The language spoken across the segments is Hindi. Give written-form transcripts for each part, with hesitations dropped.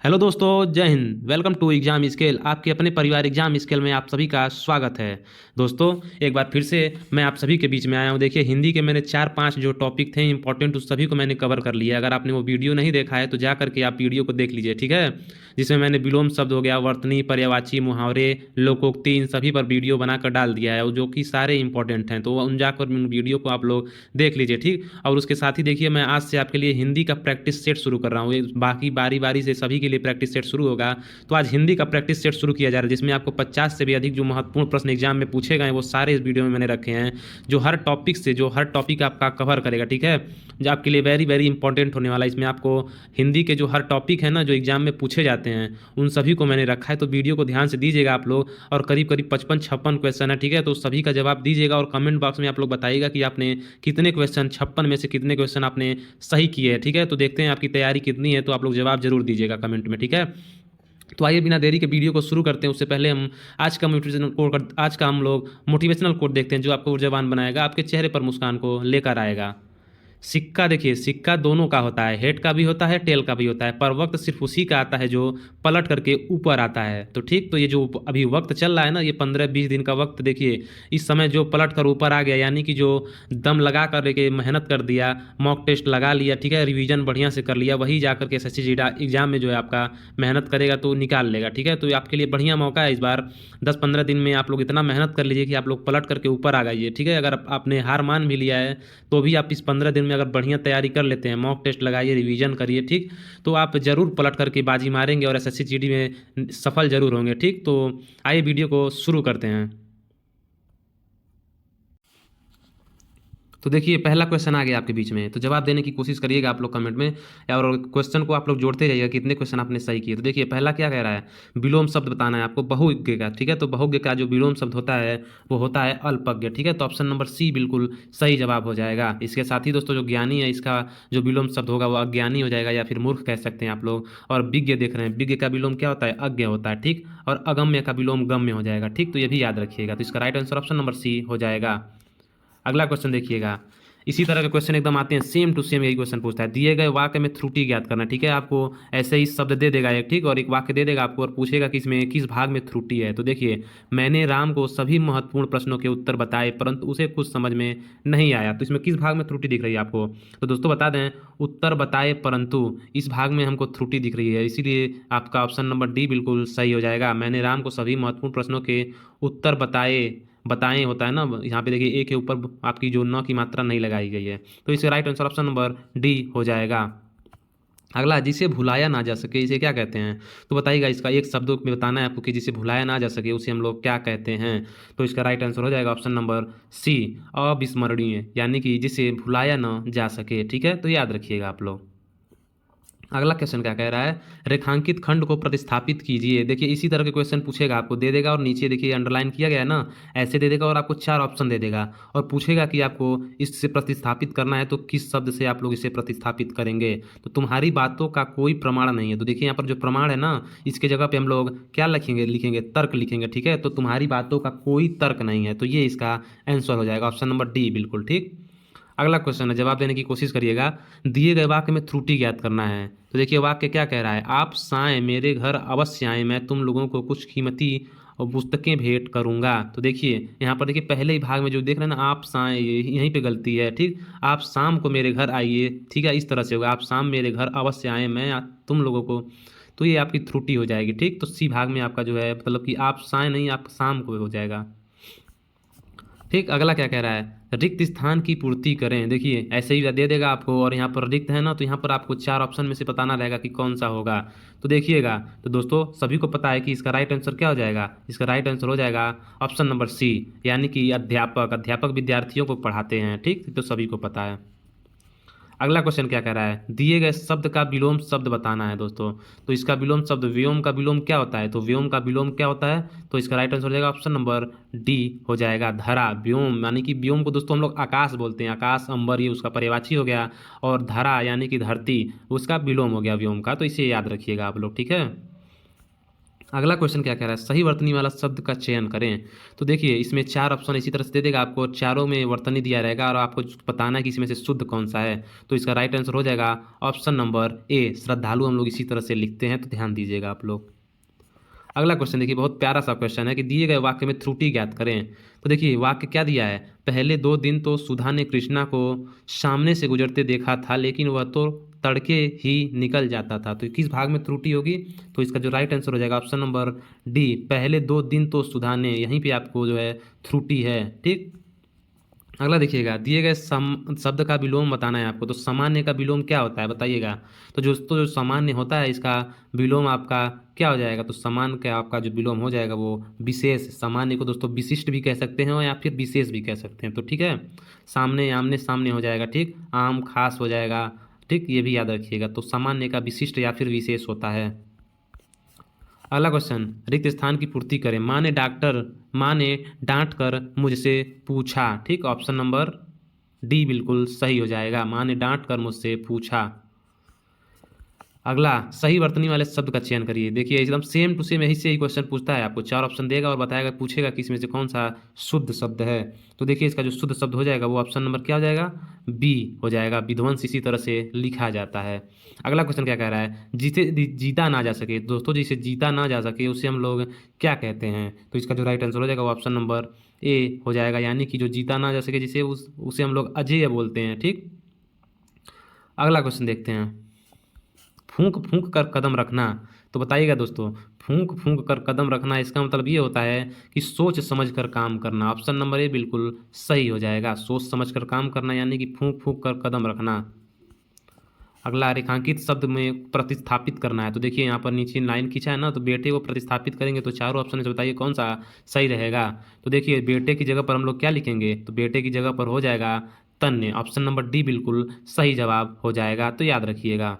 हेलो दोस्तों, जय हिंद। Welcome to Exam Scale. आपके अपने परिवार एग्जाम स्केल में आप सभी का स्वागत है। दोस्तों, एक बार फिर से मैं आप सभी के बीच में आया हूँ। देखिए, हिंदी के मैंने 4-5 जो टॉपिक थे इंपॉर्टेंट, उस सभी को मैंने कवर कर लिया। अगर आपने वो वीडियो नहीं देखा है तो जा करके आप वीडियो को देख लीजिए, ठीक है। जिसमें मैंने विलोम शब्द हो गया, वर्तनी, पर्यायवाची, मुहावरे, लोकोक्ति, इन सभी पर वीडियो बनाकर डाल दिया है, और जो कि सारे इंपॉर्टेंट हैं। तो उन जाकर उन वीडियो को आप लोग देख लीजिए, ठीक। और उसके साथ ही देखिए, मैं आज से आपके लिए हिंदी का प्रैक्टिस सेट शुरू कर रहा हूँ। बाकी बारी बारी से सभी के लिए प्रैक्टिस सेट शुरू होगा। तो आज हिंदी का प्रैक्टिस सेट शुरू किया जा रहा है, जिसमें आपको 50 से भी अधिक जो महत्वपूर्ण प्रश्न एग्जाम में पूछे गए वो सारे इस वीडियो में मैंने रखे हैं। जो हर टॉपिक आपका कवर करेगा, ठीक है। जो आपके लिए वेरी वेरी इंपॉर्टेंट होने वाला है। इसमें आपको हिंदी के जो हर टॉपिक है ना, जो एग्जाम में पूछे जाते हैं, उन सभी को मैंने रखा है। तो वीडियो को ध्यान से दीजिएगा आप लोग। और करीब करीब 55-56 क्वेश्चन है, ठीक है। तो सभी का जवाब दीजिएगा और कमेंट बॉक्स में आप लोग बताइएगा कि आपने कितने क्वेश्चन, 56 में से कितने क्वेश्चन आपने सही किए हैं, ठीक है। तो देखते हैं आपकी तैयारी कितनी है। तो आप लोग जवाब जरूर दीजिएगा कमेंट में, ठीक है। तो आइए बिना देरी के वीडियो को शुरू करते हैं। उससे पहले हम आज का हम लोग मोटिवेशनल कोट देखते हैं, जो आपको ऊर्जावान बनाएगा, आपके चेहरे पर मुस्कान को लेकर आएगा। सिक्का, देखिए, सिक्का दोनों का होता है, हेड का भी होता है, टेल का भी होता है, पर वक्त सिर्फ उसी का आता है जो पलट करके ऊपर आता है। तो ठीक, तो ये जो अभी वक्त चल रहा है ना, ये 15-20 दिन का वक्त, देखिए इस समय जो पलट कर ऊपर आ गया, यानी कि जो दम लगा कर के मेहनत कर दिया, मॉक टेस्ट लगा लिया, ठीक है, रिवीजन बढ़िया से कर लिया, वही जाकर के एसएससी जीडी एग्जाम में जो है आपका मेहनत करेगा तो निकाल लेगा, ठीक है। तो आपके लिए बढ़िया मौका है इस बार। 10-15 दिन में आप लोग इतना मेहनत कर लीजिए कि आप लोग पलट करके ऊपर आ जाइए, ठीक है। अगर आपने हार मान भी लिया है तो भी आप इस 15 दिन में अगर बढ़िया तैयारी कर लेते हैं, मॉक टेस्ट लगाइए, रिवीजन करिए, ठीक, तो आप जरूर पलट करके बाजी मारेंगे और एसएससी जीडी में सफल जरूर होंगे, ठीक। तो आइए वीडियो को शुरू करते हैं। तो देखिए, पहला क्वेश्चन आ गया आपके बीच में, तो जवाब देने की कोशिश करिएगा आप लोग कमेंट में, और क्वेश्चन को आप लोग जोड़ते जाइएगा कितने क्वेश्चन आपने सही किए। तो देखिए, पहला क्या कह रहा है, विलोम शब्द बताना है आपको बहुज्ञ का, ठीक है। तो बहुज्ञ का जो विलोम शब्द होता है वो होता है अल्पज्ञ, ठीक है। तो ऑप्शन नंबर सी बिल्कुल सही जवाब हो जाएगा। इसके साथ ही दोस्तों, जो ज्ञानी है, इसका जो विलोम शब्द होगा वो अज्ञानी हो जाएगा, या फिर मूर्ख कह सकते हैं आप लोग। और विज्ञ देख रहे हैं, विज्ञ का विलोम क्या होता है, अज्ञ होता है, ठीक। और अगम्य का विलोम गम्य हो जाएगा, ठीक। तो ये भी याद रखिएगा। तो इसका right answer option number C हो जाएगा। अगला क्वेश्चन देखिएगा, इसी तरह के क्वेश्चन एकदम आते हैं, सेम टू सेम यही क्वेश्चन पूछता है। दिए गए वाक्य में त्रुटि ज्ञात करना, ठीक है। आपको ऐसे ही शब्द दे देगा एक, ठीक, और एक वाक्य दे देगा आपको और पूछेगा कि इसमें किस भाग में त्रुटि है। तो देखिए, मैंने राम को सभी महत्वपूर्ण प्रश्नों के उत्तर बताए परंतु उसे कुछ समझ में नहीं आया। तो इसमें किस भाग में त्रुटि दिख रही है आपको? तो दोस्तों बता दें, उत्तर बताए परंतु इस भाग में हमको त्रुटि दिख रही है, इसीलिए आपका ऑप्शन नंबर डी बिल्कुल सही हो जाएगा। मैंने राम को सभी महत्वपूर्ण प्रश्नों के उत्तर बताएं होता है ना, यहाँ पे देखिए ए के ऊपर आपकी जो न की मात्रा नहीं लगाई गई है। तो इसका right answer option number D हो जाएगा। अगला, जिसे भुलाया ना जा सके, इसे क्या कहते हैं? तो बताइएगा, इसका एक शब्द में बताना है आपको कि जिसे भुलाया ना जा सके उसे हम लोग क्या कहते हैं। तो इसका राइट आंसर हो जाएगा ऑप्शन नंबर सी, अविस्मरणीय, यानी कि जिसे भुलाया ना जा सके, ठीक है। तो याद रखिएगा आप लोग। अगला क्वेश्चन क्या कह रहा है, रेखांकित खंड को प्रतिस्थापित कीजिए। देखिए, इसी तरह के क्वेश्चन पूछेगा, आपको दे देगा और नीचे देखिए अंडरलाइन किया गया है ना, ऐसे दे देगा और आपको 4 ऑप्शन दे देगा और पूछेगा कि आपको इससे प्रतिस्थापित करना है तो किस शब्द से आप लोग इसे प्रतिस्थापित करेंगे। तो तुम्हारी बातों का कोई प्रमाण नहीं है। तो देखिए, यहाँ पर जो प्रमाण है ना, इसके जगह पे हम लोग क्या लिखेंगे तर्क लिखेंगे, ठीक है। तो तुम्हारी बातों का कोई तर्क नहीं है, तो ये इसका आंसर हो जाएगा ऑप्शन नंबर डी बिल्कुल, ठीक। अगला क्वेश्चन है, जवाब देने की कोशिश करिएगा। दिए गए वाक्य में त्रुटि ज्ञात करना है। तो देखिए, वाक्य क्या कह रहा है, आप साएं मेरे घर अवश्य आएं, मैं तुम लोगों को कुछ कीमती और पुस्तकें भेंट करूंगा। तो देखिए, यहाँ पर देखिए पहले ही भाग में जो देख रहे हैं ना, आप साएं, यहीं पे गलती है, ठीक। आप शाम को मेरे घर आइए, ठीक है, इस तरह से होगा, आप शाम मेरे घर अवश्य आएं, मैं तुम लोगों को, तो ये आपकी त्रुटि हो जाएगी, ठीक। तो सी भाग में आपका जो है, मतलब कि आप साएं नहीं, आप शाम को हो जाएगा, ठीक। अगला क्या कह रहा है, रिक्त स्थान की पूर्ति करें। देखिए, ऐसे ही दे देगा आपको और यहाँ पर रिक्त है ना, तो यहाँ पर आपको 4 ऑप्शन में से बताना रहेगा कि कौन सा होगा। तो देखिएगा, तो दोस्तों सभी को पता है कि इसका राइट आंसर क्या हो जाएगा, इसका राइट आंसर हो जाएगा ऑप्शन नंबर सी, यानी कि अध्यापक विद्यार्थियों को पढ़ाते हैं, ठीक। तो सभी को पता है। अगला क्वेश्चन क्या कह रहा है, दिए गए शब्द का विलोम शब्द बताना है दोस्तों। तो इसका विलोम शब्द, व्योम का विलोम क्या होता है? तो व्योम का विलोम क्या होता है? तो इसका राइट आंसर हो जाएगा ऑप्शन नंबर डी हो जाएगा, धरा। व्योम यानी कि व्योम को दोस्तों हम लोग आकाश बोलते हैं, आकाश, अंबर, ये उसका पर्यायवाची हो गया, और धरा यानी कि धरती, उसका विलोम हो गया व्योम का। तो इसे याद रखिएगा आप लोग, ठीक है। अगला क्वेश्चन क्या कह रहा है, सही वर्तनी वाला शब्द का चयन करें। तो देखिए इसमें 4 ऑप्शन इसी तरह से दे देगा आपको, चारों में वर्तनी दिया रहेगा और आपको बताना है कि इसमें से शुद्ध कौन सा है। तो इसका राइट आंसर हो जाएगा ऑप्शन नंबर ए, श्रद्धालु हम लोग इसी तरह से लिखते हैं, तो ध्यान दीजिएगा आप लोग। अगला क्वेश्चन देखिए, बहुत प्यारा सा क्वेश्चन है कि दिए गए वाक्य में त्रुटि ज्ञात करें। तो देखिए वाक्य क्या दिया है, पहले 2 दिन तो सुधा ने कृष्णा को सामने से गुजरते देखा था, लेकिन वह तो तड़के ही निकल जाता था। तो किस भाग में त्रुटि होगी, तो इसका जो राइट आंसर हो जाएगा ऑप्शन नंबर डी, पहले 2 दिन तो सुधा ने, यहीं पे आपको जो है त्रुटि है। ठीक, अगला देखिएगा, दिए गए शब्द का विलोम बताना है आपको। तो सामान्य का विलोम क्या होता है बताइएगा। तो जो सामान्य होता है इसका विलोम आपका क्या हो जाएगा, तो सामान्य का आपका जो विलोम हो जाएगा वो विशेष। सामान्य को दोस्तों विशिष्ट भी कह सकते हैं या फिर विशेष भी कह सकते हैं। तो ठीक है, सामने आमने सामने हो जाएगा, ठीक, आम खास हो जाएगा, ठीक, ये भी याद रखिएगा। तो सामान्य का विशिष्ट या फिर विशेष होता है। अगला क्वेश्चन, रिक्त स्थान की पूर्ति करें। माँ ने डांट कर मुझसे पूछा। ठीक, ऑप्शन नंबर डी बिल्कुल सही हो जाएगा, माँ ने डांट कर मुझसे पूछा। अगला, सही वर्तनी वाले शब्द का चयन करिए। देखिए एकदम सेम टू सेम यही से ही क्वेश्चन पूछता है, आपको 4 ऑप्शन देगा और बताएगा, पूछेगा कि इसमें से कौन सा शुद्ध शब्द है। तो देखिए इसका जो शुद्ध शब्द हो जाएगा वो ऑप्शन नंबर क्या हो जाएगा, बी हो जाएगा, विध्वंस इसी तरह से लिखा जाता है। अगला क्वेश्चन क्या कह रहा है, जिसे जीता ना जा सके। दोस्तों जिसे जीता ना जा सके उसे हम लोग क्या कहते हैं। तो इसका जो राइट आंसर हो जाएगा वो ऑप्शन नंबर ए हो जाएगा, यानी कि जो जीता ना जा सके जिसे उसे हम लोग अजेय बोलते हैं। ठीक, अगला क्वेश्चन देखते हैं, फूंक फूंक कर कदम रखना। तो बताइएगा दोस्तों, फूंक फूंक कर कदम रखना इसका मतलब ये होता है कि सोच समझ कर काम करना। ऑप्शन नंबर ए बिल्कुल सही हो जाएगा, सोच समझ कर काम करना यानी कि फूंक फूंक कर कदम रखना। अगला, रेखांकित शब्द में प्रतिस्थापित करना है। तो देखिए यहाँ पर नीचे लाइन खींचा है ना, तो बेटे को प्रतिस्थापित करेंगे तो चारों ऑप्शन में से बताइए कौन सा सही रहेगा। तो देखिए बेटे की जगह पर हम लोग क्या लिखेंगे, तो बेटे की जगह पर हो जाएगा तन्य। ऑप्शन नंबर डी बिल्कुल सही जवाब हो जाएगा, तो याद रखिएगा।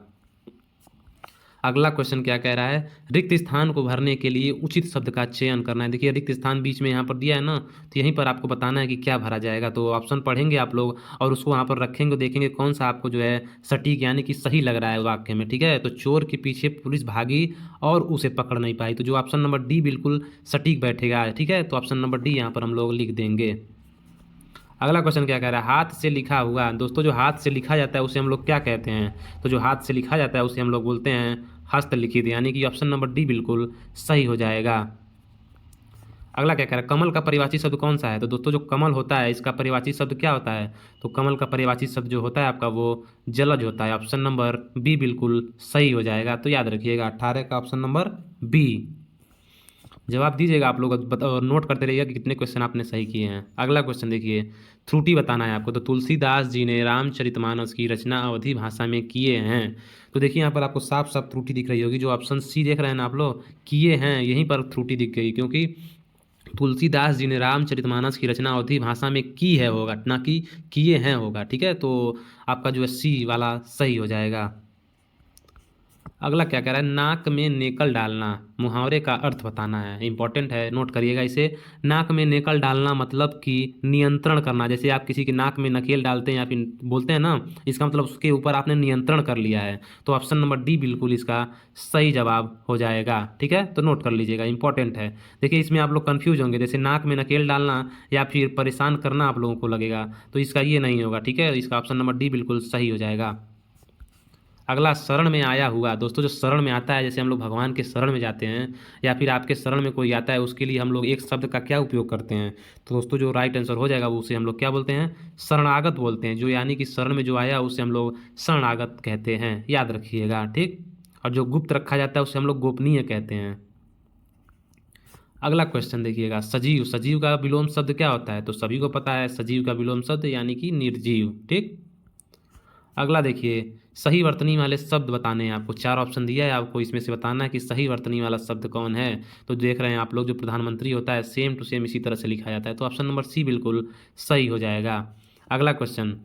अगला क्वेश्चन क्या कह रहा है, रिक्त स्थान को भरने के लिए उचित शब्द का चयन करना है। देखिए रिक्त स्थान बीच में यहाँ पर दिया है ना, तो यहीं पर आपको बताना है कि क्या भरा जाएगा। तो ऑप्शन पढ़ेंगे आप लोग और उसको वहाँ पर रखेंगे, देखेंगे कौन सा आपको जो है सटीक यानी कि सही लग रहा है वाक्य में। ठीक है, तो चोर के पीछे पुलिस भागी और उसे पकड़ नहीं पाई। तो जो ऑप्शन नंबर डी बिल्कुल सटीक बैठेगा। ठीक है, तो ऑप्शन नंबर डी यहाँ पर हम लोग लिख देंगे। अगला क्वेश्चन क्या कह रहा है, हाथ से लिखा हुआ। दोस्तों जो हाथ से लिखा जाता है उसे हम लोग क्या कहते हैं, तो जो हाथ से लिखा जाता है उसे हम लोग बोलते हैं हस्तलिखित, यानी कि ऑप्शन नंबर डी बिल्कुल सही हो जाएगा। अगला क्या कह रहा है, कमल का परिवाची शब्द कौन सा है। तो दोस्तों जो कमल होता है इसका परिवाची शब्द क्या होता है, तो कमल का परिवाची शब्द जो होता है आपका वो जलज होता है। ऑप्शन नंबर बी बिल्कुल सही हो जाएगा, तो याद रखिएगा 18 का ऑप्शन नंबर बी जवाब दीजिएगा आप लोग, और नोट करते रहिएगा कि कितने क्वेश्चन आपने सही किए हैं। अगला क्वेश्चन देखिए, त्रुटि बताना है आपको। तो तुलसीदास जी ने रामचरितमानस की रचना अवधी भाषा में किए हैं। तो देखिए यहाँ पर आपको साफ साफ त्रुटि दिख रही होगी, जो ऑप्शन सी देख रहे हैं ना आप लोग, किए हैं, यहीं पर त्रुटि दिख गई, क्योंकि तुलसीदास जी ने रामचरितमानस की रचना अवधी भाषा में की है होगा, ना कि किए हैं होगा। ठीक है, तो आपका जो है सी वाला सही हो जाएगा। अगला क्या कह रहा है, नाक में नेकल डालना, मुहावरे का अर्थ बताना है। इंपॉर्टेंट है, नोट करिएगा इसे। नाक में नेकल डालना मतलब कि नियंत्रण करना। जैसे आप किसी के नाक में नकेल डालते हैं या फिर बोलते हैं ना, इसका मतलब उसके ऊपर आपने नियंत्रण कर लिया है। तो ऑप्शन नंबर डी बिल्कुल इसका सही जवाब हो जाएगा। ठीक है, तो नोट कर लीजिएगा, इंपॉर्टेंट है। देखिए इसमें आप लोग कन्फ्यूज होंगे, जैसे नाक में नकेल डालना या फिर परेशान करना आप लोगों को लगेगा, तो इसका ये नहीं होगा। ठीक है, इसका ऑप्शन नंबर डी बिल्कुल सही हो जाएगा। अगला, शरण में आया हुआ। दोस्तों जो शरण में आता है, जैसे हम लोग भगवान के शरण में जाते हैं या फिर आपके शरण में कोई आता है, उसके लिए हम लोग एक शब्द का क्या उपयोग करते हैं। तो दोस्तों जो राइट आंसर हो जाएगा वो उसे हम लोग क्या बोलते हैं, शरणागत बोलते हैं। जो यानी कि शरण में जो आया उसे हम लोग शरणागत कहते हैं, याद रखिएगा। ठीक, और जो गुप्त रखा जाता है उसे हम लोग गोपनीय कहते हैं। अगला क्वेश्चन देखिएगा, सजीव। सजीव का विलोम शब्द क्या होता है, तो सभी को पता है सजीव का विलोम शब्द यानी कि निर्जीव। ठीक, अगला देखिए, सही वर्तनी वाले शब्द बताने हैं आपको। 4 ऑप्शन दिया है आपको, इसमें से बताना है कि सही वर्तनी वाला शब्द कौन है। तो देख रहे हैं आप लोग, जो प्रधानमंत्री होता है सेम टू सेम इसी तरह से लिखा जाता है। तो ऑप्शन नंबर सी बिल्कुल सही हो जाएगा। अगला क्वेश्चन,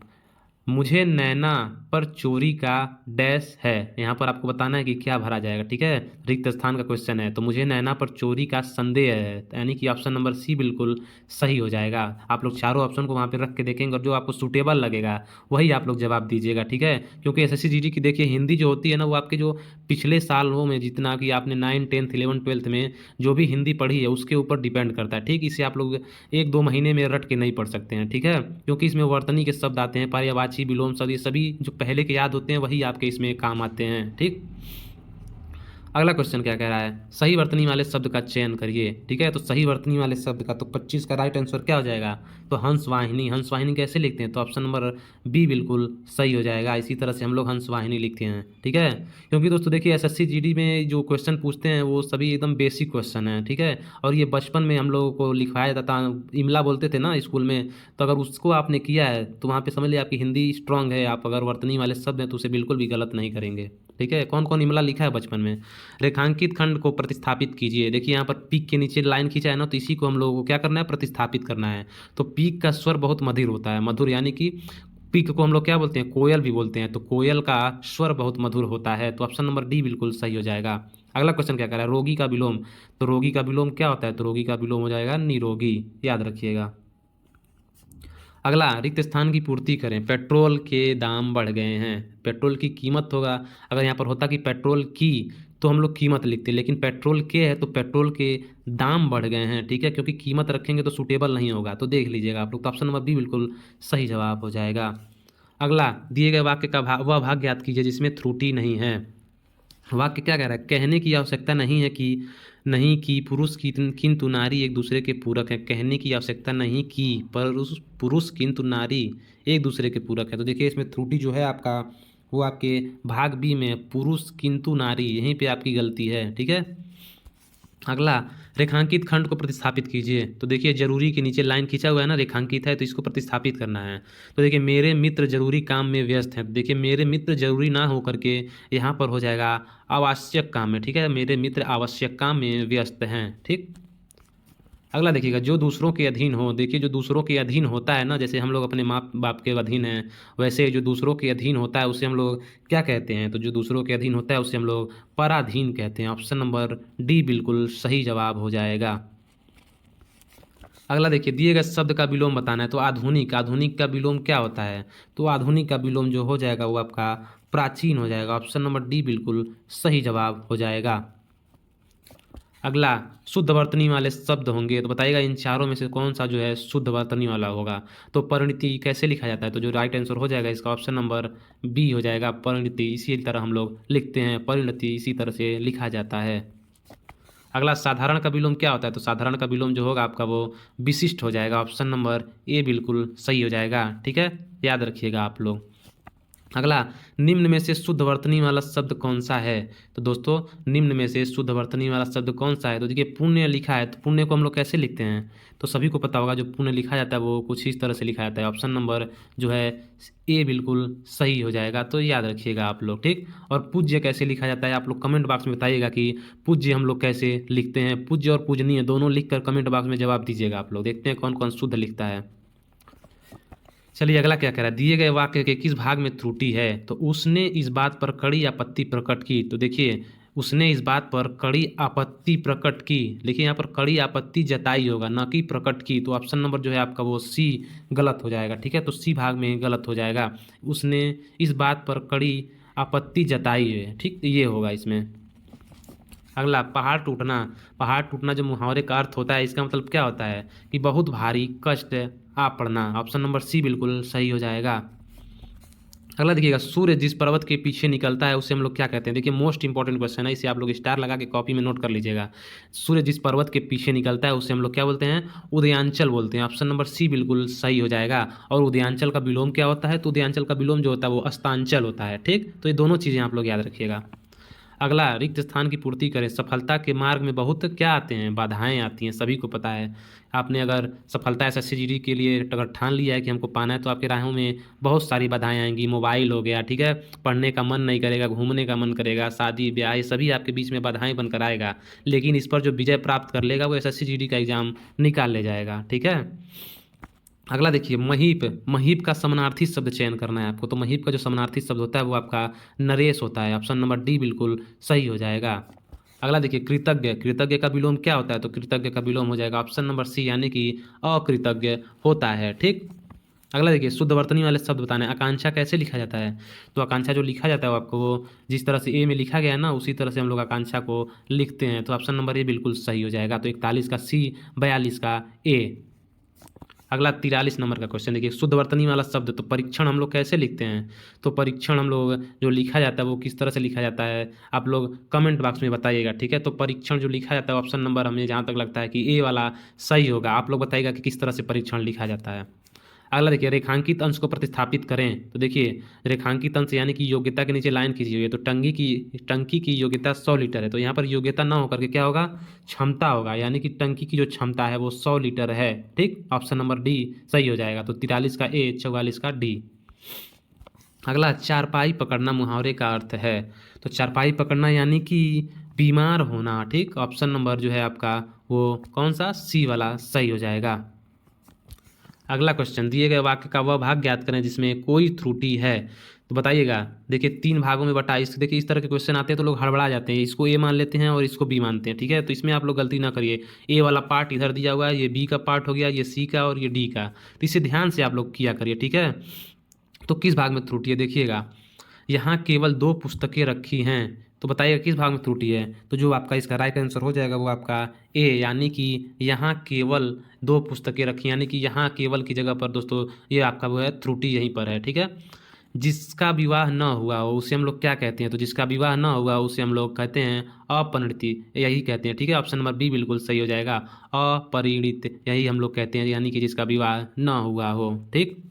मुझे नैना पर चोरी का डैश है। यहाँ पर आपको बताना है कि क्या भरा जाएगा, ठीक है। रिक्त स्थान का क्वेश्चन है, तो मुझे नैना पर चोरी का संदेह है, यानी कि ऑप्शन नंबर सी बिल्कुल सही हो जाएगा। आप लोग चारों ऑप्शन को वहाँ पे रख के देखेंगे और जो आपको सूटेबल लगेगा वही आप लोग जवाब दीजिएगा, ठीक है। क्योंकि एसएससी जीडी की देखिए हिंदी जो होती है ना, वो आपके जो पिछले सालों में जितना कि आपने 9, 10th, 11th, 12th में जो भी हिंदी पढ़ी है उसके ऊपर डिपेंड करता है, ठीक। इसे आप लोग 1-2 महीने में रट के नहीं पढ़ सकते हैं, ठीक है। क्योंकि इसमें वर्तनी के शब्द आते हैं, पर्यायवाची, विलोम शब्द, ये सभी जो पहले के याद होते हैं वही आपके इसमें काम आते हैं, ठीक। अगला क्वेश्चन क्या कह रहा है, सही वर्तनी वाले शब्द का चयन करिए, ठीक है। तो सही वर्तनी वाले शब्द का तो 25 का राइट आंसर क्या हो जाएगा, तो हंसवाहिनी। हंसवाहिनी कैसे लिखते हैं, तो ऑप्शन नंबर बी बिल्कुल सही हो जाएगा। इसी तरह से हम लोग हंसवाहिनी लिखते हैं, ठीक है। क्योंकि दोस्तों देखिए एसएससी जीडी में जो क्वेश्चन पूछते हैं वो सभी एकदम बेसिक क्वेश्चन है, ठीक है। और ये बचपन में हम लोगों को लिखवाया जाता, इमला बोलते थे ना स्कूल में, तो अगर उसको आपने किया है तो वहाँ पे समझ लिया आपकी हिंदी स्ट्रांग है। आप अगर वर्तनी वाले शब्द हैं तो उसे बिल्कुल भी गलत नहीं करेंगे, ठीक है। कौन कौन इमला लिखा है बचपन में। रेखांकित खंड को प्रतिस्थापित कीजिए। देखिए यहाँ पर पीक के नीचे लाइन खींचा है ना, तो इसी को हम लोगों को क्या करना है, प्रतिस्थापित करना है। तो पीक का स्वर बहुत मधुर होता है, मधुर यानी कि पीक को हम लोग क्या बोलते हैं, कोयल भी बोलते हैं, तो कोयल का स्वर बहुत मधुर होता है। तो ऑप्शन नंबर डी बिल्कुल सही हो जाएगा। अगला क्वेश्चन क्या कर रहा है, रोगी का विलोम। तो रोगी का विलोम क्या होता है, तो रोगी का विलोम हो जाएगा निरोगी, याद रखिएगा। अगला, रिक्त स्थान की पूर्ति करें। पेट्रोल के दाम बढ़ गए हैं, पेट्रोल की कीमत होगा। अगर यहाँ पर होता कि पेट्रोल की, तो हम लोग कीमत लिखते, लेकिन पेट्रोल के है तो पेट्रोल के दाम बढ़ गए हैं, ठीक है। क्योंकि कीमत रखेंगे तो सूटेबल नहीं होगा, तो देख लीजिएगा आप लोग। तो ऑप्शन नंबर बी बिल्कुल सही जवाब हो जाएगा। अगला, दिए गए वाक्य का वह भाग ज्ञात कीजिए जिसमें त्रुटि नहीं है। वाक्य क्या कह रहा है, कहने की आवश्यकता नहीं है कि नहीं कि पुरुष की किंतु नारी एक दूसरे के पूरक है। कहने की आवश्यकता नहीं कि पुरुष पुरुष किंतु नारी एक दूसरे के पूरक है। तो देखिए इसमें त्रुटि जो है आपका, वो आपके भाग बी में पुरुष किंतु नारी, यहीं पे आपकी गलती है, ठीक है। अगला, रेखांकित खंड को प्रतिस्थापित कीजिए। तो देखिए जरूरी के नीचे लाइन खींचा हुआ है ना, रेखांकित है, तो इसको प्रतिस्थापित करना है। तो देखिए मेरे मित्र जरूरी काम में व्यस्त हैं। देखिए मेरे मित्र जरूरी ना हो करके यहाँ पर हो जाएगा आवश्यक काम में, ठीक है। मेरे मित्र आवश्यक काम में व्यस्त हैं, ठीक। अगला देखिएगा, जो दूसरों के अधीन हो। देखिए जो दूसरों के अधीन होता है ना, जैसे हम लोग अपने माँ बाप के अधीन हैं, वैसे जो दूसरों के अधीन होता है उसे हम लोग क्या कहते हैं, तो जो दूसरों के अधीन होता है उसे हम लोग पराधीन कहते हैं। ऑप्शन नंबर डी बिल्कुल सही जवाब हो जाएगा। अगला देखिए, दिए गए शब्द का विलोम बताना है। तो आधुनिक, आधुनिक का विलोम क्या होता है, तो आधुनिक का विलोम जो हो जाएगा वो आपका प्राचीन हो जाएगा। ऑप्शन नंबर डी बिल्कुल सही जवाब हो जाएगा। अगला, शुद्ध वर्तनी वाले शब्द होंगे, तो बताइएगा इन चारों में से कौन सा जो है शुद्ध वर्तनी वाला होगा। तो परिणति कैसे लिखा जाता है, तो जो राइट आंसर हो जाएगा इसका ऑप्शन नंबर बी हो जाएगा। परिणति इसी तरह हम लोग लिखते हैं, परिणति इसी तरह से लिखा जाता है। अगला, साधारण का विलोम क्या होता है, तो साधारण का विलोम जो होगा आपका वो विशिष्ट हो जाएगा। ऑप्शन नंबर ए बिल्कुल सही हो जाएगा, ठीक है, याद रखिएगा आप लोग। अगला, निम्न में से शुद्ध वर्तनी वाला शब्द कौन सा है। तो दोस्तों निम्न में से शुद्ध वर्तनी वाला शब्द कौन सा है, तो देखिए पुण्य लिखा है, तो पुण्य को हम लोग कैसे लिखते हैं, तो सभी को पता होगा जो पुण्य लिखा जाता है वो कुछ इस तरह से लिखा जाता है। ऑप्शन नंबर जो है ए बिल्कुल सही हो जाएगा, तो याद रखिएगा आप लोग, ठीक। और पूज्य कैसे लिखा जाता है, आप लोग कमेंट बॉक्स में बताइएगा कि पूज्य हम लोग कैसे लिखते हैं। पूज्य और पूजनीय दोनों लिखकर कमेंट बॉक्स में जवाब दीजिएगा आप लोग, देखते हैं कौन कौन शुद्ध लिखता है। चलिए अगला क्या कह रहा है, दिए गए वाक्य के किस भाग में त्रुटि है, तो उसने इस बात पर कड़ी आपत्ति प्रकट की। तो देखिए उसने इस बात पर कड़ी आपत्ति प्रकट की, देखिए यहाँ पर कड़ी आपत्ति जताई होगा, न कि प्रकट की। तो ऑप्शन नंबर जो है आपका वो सी गलत हो जाएगा, ठीक है। तो सी भाग में गलत हो जाएगा, उसने इस बात पर कड़ी आपत्ति जताई है, ठीक, ये होगा इसमें। अगला, पहाड़ टूटना। पहाड़ टूटना जो मुहावरे का अर्थ होता है, इसका मतलब क्या होता है कि बहुत भारी कष्ट आ पड़ना। ऑप्शन नंबर सी बिल्कुल सही हो जाएगा। अगला देखिएगा, सूर्य जिस पर्वत के पीछे निकलता है उसे हम लोग क्या कहते हैं। देखिए मोस्ट इंपॉर्टेंट क्वेश्चन है, इसे आप लोग स्टार लगा के कॉपी में नोट कर लीजिएगा। सूर्य जिस पर्वत के पीछे निकलता है उसे हम लोग क्या बोलते हैं, उदयांचल बोलते हैं। ऑप्शन नंबर सी बिल्कुल सही हो जाएगा। और उदयांचल का विलोम क्या होता है, तो उदयांचल का विलोम जो होता है वो अस्तांचल होता है, ठीक। तो ये दोनों चीज़ें आप लोग याद रखिएगा। अगला, रिक्त स्थान की पूर्ति करें। सफलता के मार्ग में बहुत क्या आते हैं, बाधाएं आती हैं, सभी को पता है। आपने अगर सफलता एसएससी जीडी के लिए अगर ठान लिया है कि हमको पाना है, तो आपके राहों में बहुत सारी बाधाएं आएंगी। मोबाइल हो गया, ठीक है, पढ़ने का मन नहीं करेगा, घूमने का मन करेगा, शादी ब्याह, ये सभी आपके बीच में बाधाएं बनकर आएगा। लेकिन इस पर जो विजय प्राप्त कर लेगा वो एसएससी जीडी का एग्ज़ाम निकाल ले जाएगा, ठीक है। अगला देखिए महीप। महीप का समानार्थी शब्द चयन करना है आपको। तो महीप का जो समानार्थी शब्द होता है वो आपका नरेश होता है। ऑप्शन नंबर डी बिल्कुल सही हो जाएगा। अगला देखिए कृतज्ञ। कृतज्ञ का विलोम क्या होता है? तो कृतज्ञ का विलोम हो जाएगा ऑप्शन नंबर सी, यानी कि अकृतज्ञ होता है। ठीक। अगला देखिए शुद्ध वर्तनी वाले शब्द बताने। आकांक्षा कैसे लिखा जाता है? तो आकांक्षा जो लिखा जाता है वो आपको वो जिस तरह से ए में लिखा गया है ना, उसी तरह से हम लोग आकांक्षा को लिखते हैं। तो ऑप्शन नंबर ए बिल्कुल सही हो जाएगा। तो 41 का सी, 42 का ए। अगला 43 नंबर का क्वेश्चन देखिए शुद्ध वर्तनी वाला शब्द। तो परीक्षण हम लोग कैसे लिखते हैं? तो परीक्षण हम लोग जो लिखा जाता है वो किस तरह से लिखा जाता है, आप लोग कमेंट बॉक्स में बताइएगा। ठीक है। तो परीक्षण जो लिखा जाता है ऑप्शन नंबर हमें जहाँ तक लगता है कि ए वाला सही होगा। आप लोग बताइएगा कि किस तरह से परीक्षण लिखा जाता है। अगला देखिए रेखांकित अंश को प्रतिस्थापित करें। तो देखिए रेखांकित अंश यानी कि योग्यता के नीचे लाइन खींची हुई है। तो टंकी की योग्यता 100 लीटर है। तो यहाँ पर योग्यता ना होकर के क्या होगा, क्षमता होगा, यानी कि टंकी की जो क्षमता है वो 100 लीटर है। ठीक। ऑप्शन नंबर डी सही हो जाएगा। तो 43 का ए, 44 का डी। अगला चारपाई पकड़ना मुहावरे का अर्थ है। तो चारपाई पकड़ना यानी कि बीमार होना। ठीक। ऑप्शन नंबर जो है आपका वो कौन सा, सी वाला सही हो जाएगा। अगला क्वेश्चन दिए गए वाक्य का वह भाग ज्ञात करें जिसमें कोई त्रुटि है। तो बताइएगा। देखिए 3 भागों में बटा। देखिए इस तरह के क्वेश्चन आते हैं तो लोग हड़बड़ा जाते हैं, इसको ए मान लेते हैं और इसको बी मानते हैं। ठीक है। तो इसमें आप लोग गलती ना करिए। ए वाला पार्ट इधर दिया हुआ है, ये बी का पार्ट हो गया, ये सी का और ये डी का। तो इसे ध्यान से आप लोग किया करिए। ठीक है। तो किस भाग में त्रुटि है देखिएगा। यहाँ केवल 2 पुस्तकें रखी हैं। तो बताइएगा किस भाग में त्रुटि है? तो जो आपका इसका राइट आंसर हो जाएगा वो आपका ए, यानी कि यहाँ केवल 2 पुस्तकें रखी, यानी कि यहाँ केवल की जगह पर दोस्तों ये आपका वो है त्रुटि यहीं पर है। ठीक है। जिसका विवाह न हुआ हो उसे हम लोग क्या कहते हैं? तो जिसका विवाह न हुआ उसे हम लोग कहते हैं अपरिणति, यही कहते हैं। ठीक है। ऑप्शन नंबर बी बिल्कुल सही हो जाएगा। अपरिणित यही हम लोग कहते हैं, यानी कि जिसका विवाह न हुआ हो। ठीक।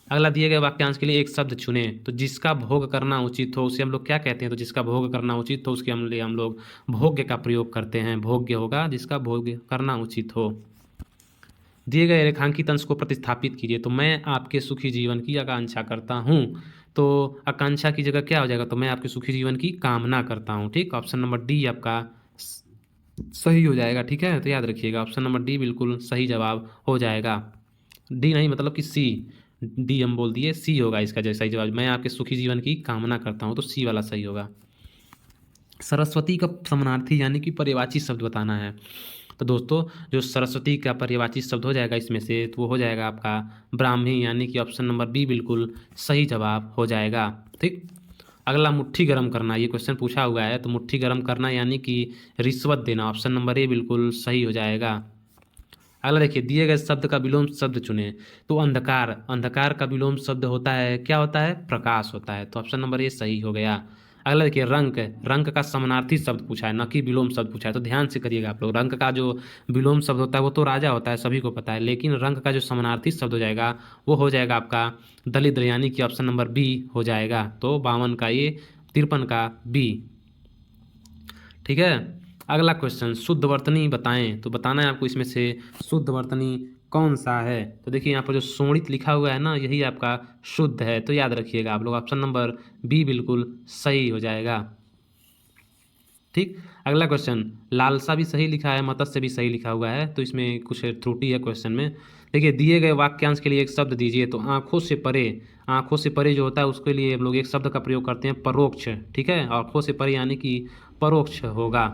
अगला दिए गए वाक्यांश के लिए एक शब्द चुने। तो जिसका भोग करना उचित हो उसे हम लोग क्या कहते हैं? तो जिसका भोग करना उचित हो उसके लिए हम लोग भोग्य का प्रयोग करते हैं। भोग्य होगा जिसका भोग करना उचित हो। दिए गए रेखांकित अंश को प्रतिस्थापित कीजिए। तो मैं आपके सुखी जीवन की आकांक्षा करता हूँ। तो आकांक्षा की जगह क्या हो जाएगा? तो मैं आपके सुखी जीवन की कामना करता हूँ। ठीक। ऑप्शन नंबर डी आपका सही हो जाएगा। ठीक है। तो याद रखिएगा ऑप्शन नंबर डी बिल्कुल सही जवाब हो जाएगा। डी नहीं मतलब कि सी, डी हम बोल दिए, सी होगा इसका जो सही जवाब। मैं आपके सुखी जीवन की कामना करता हूँ, तो सी वाला सही होगा। सरस्वती का समानार्थी यानी कि पर्यायवाची शब्द बताना है। तो दोस्तों जो सरस्वती का पर्यायवाची शब्द हो जाएगा इसमें से, तो वो हो जाएगा आपका ब्राह्मी, यानी कि ऑप्शन नंबर बी बिल्कुल सही जवाब हो जाएगा। ठीक। अगला मुट्ठी गर्म करना, ये क्वेश्चन पूछा हुआ है। तो मुट्ठी गर्म करना यानी कि रिश्वत देना। ऑप्शन नंबर ए बिल्कुल सही हो जाएगा। अगला देखिए दिए गए शब्द का विलोम शब्द चुने। तो अंधकार, अंधकार का विलोम शब्द होता है क्या होता है? प्रकाश होता है। तो ऑप्शन नंबर ए सही हो गया। अगला देखिए रंक, रंक का समानार्थी शब्द पूछा है, न कि विलोम शब्द पूछा है। तो ध्यान से करिएगा आप लोग। रंक का जो विलोम शब्द होता है वो तो राजा होता है, सभी को पता है। लेकिन रंक का जो समानार्थी शब्द हो जाएगा वो हो जाएगा आपका दलिद्र, यानी कि ऑप्शन नंबर बी हो जाएगा। तो 52 का ए, 53 का बी। ठीक है। अगला क्वेश्चन शुद्ध वर्तनी बताएं। तो बताना है आपको इसमें से शुद्ध वर्तनी कौन सा है। तो देखिए यहाँ पर जो शोणित लिखा हुआ है ना, यही आपका शुद्ध है। तो याद रखिएगा आप लोग ऑप्शन नंबर बी बिल्कुल सही हो जाएगा। ठीक। अगला क्वेश्चन लालसा भी सही लिखा है, मत्स्य भी सही लिखा हुआ है। तो इसमें कुछ त्रुटि है क्वेश्चन में। देखिए दिए गए वाक्यांश के लिए एक शब्द दीजिए। तो आंखों से परे, आंखों से परे जो होता है उसके लिए हम लोग एक शब्द का प्रयोग करते हैं परोक्ष। ठीक है। आंखों से परे यानी कि परोक्ष होगा।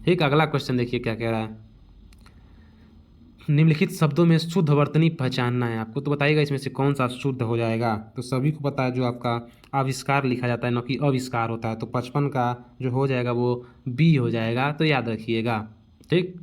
ठीक। अगला क्वेश्चन देखिए क्या कह रहा है। निम्नलिखित शब्दों में शुद्ध वर्तनी पहचानना है आपको। तो बताइएगा इसमें से कौन सा शुद्ध हो जाएगा। तो सभी को पता है जो आपका आविष्कार लिखा जाता है न कि अविष्कार होता है। तो 55 का जो हो जाएगा वो बी हो जाएगा। तो याद रखिएगा। ठीक।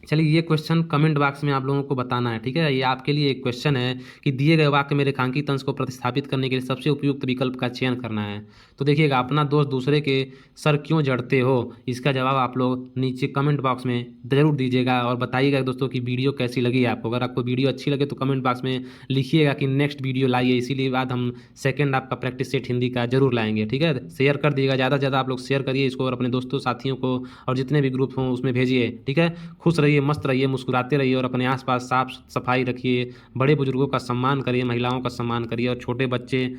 चलिए ये क्वेश्चन कमेंट बॉक्स में आप लोगों को बताना है। ठीक है। ये आपके लिए एक क्वेश्चन है कि दिए गए वाक्य में रेखांकित अंश को प्रतिस्थापित करने के लिए सबसे उपयुक्त विकल्प का चयन करना है। तो देखिएगा अपना दोस्त दूसरे के सर क्यों जड़ते हो, इसका जवाब आप लोग नीचे कमेंट बॉक्स में ज़रूर दीजिएगा और बताइएगा दोस्तों कि वीडियो कैसी लगी आपको। अगर आपको वीडियो अच्छी लगे तो कमेंट बॉक्स में लिखिएगा कि नेक्स्ट वीडियो लाइए, इसीलिए बाद हम सेकेंड आपका प्रैक्टिस सेट हिंदी का जरूर लाएंगे। ठीक है। शेयर कर दीजिएगा, ज़्यादा से ज़्यादा आप लोग शेयर करिए इसको और अपने दोस्तों साथियों को और जितने भी ग्रुप हों उसमें भेजिए। ठीक है। खुश रहिए, मस्त रहिए, मुस्कुराते रहिए और अपने आसपास साफ सफाई रखिए। बड़े बुजुर्गों का सम्मान करिए, महिलाओं का सम्मान करिए और छोटे बच्चे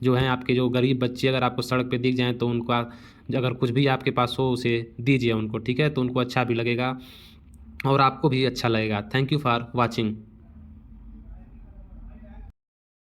जो हैं आपके, जो गरीब बच्चे अगर आपको सड़क पे दिख जाएं तो उनका अगर कुछ भी आपके पास हो उसे दीजिए उनको। ठीक है। तो उनको अच्छा भी लगेगा और आपको भी अच्छा लगेगा। Thank you for watching.